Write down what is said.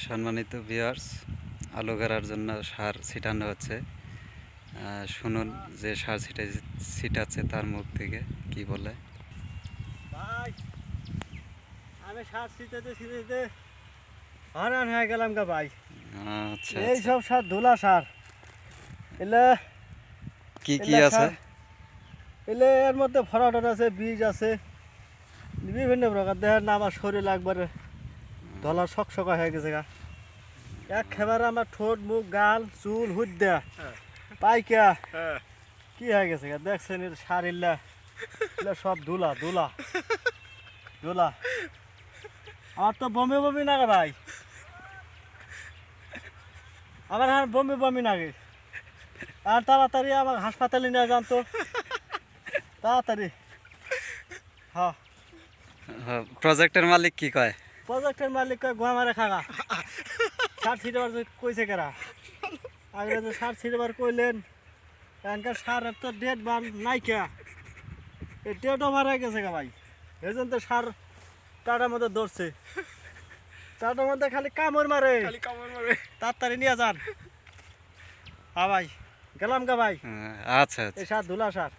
সম্মানিত ভিউয়ার্স, আলু গাড়ার জন্য সার ছিটানো হচ্ছে। শুনুন যে সার ছিটাচ্ছে তার মুখ থেকে কি বলে। ভাই আমি সার ছিটাতে হরান হয়ে গেলাম গা ভাই। আচ্ছা এই আচ্ছা, সব সার ধুলা সার এলে কি কি এলে আছে? এলে এর মধ্যে ফরাটন আছে, বীজ আছে, বিভিন্ন প্রকার। দেখেন না আমার শরীর একবারে ধলা সকসকা হয়ে গেছে গা। একেবারে আমার ঠোঁট মুখ গাল চুল হুদ্দা পাইকা কি হয়ে গেছে গা। দেখছেন এর সার এলা এলা সব ধুলা ধুলা ধুলা। আমার তো বমি বমি লাগে ভাই, আমার আর বমি বমি লাগে। আর তাড়াতাড়ি আমার হাসপাতালে নিয়ে যান তো, তাড়াতাড়ি। হ্যাঁ, প্রজেক্টের মালিক কি কয়? প্রজেক্টের মালিক কয় গোয়া মারে খাগা। সার ছিটবার কইছে কেরা, আগে যে সার ছিটবার কইলেন, এখানকার সার তো ডেট বান নাই কে, এই ডেটও মারা গেছে গা ভাই। এই জন্য তো সার টাটার মধ্যে ধরছে, টাটার মধ্যে খালি কামড় মারে, তাড়াতাড়ি নিয়ে যান। হ্যাঁ ভাই, গেলাম গা ভাই। আচ্ছা এই আচ্ছা। সার ধুলা সার।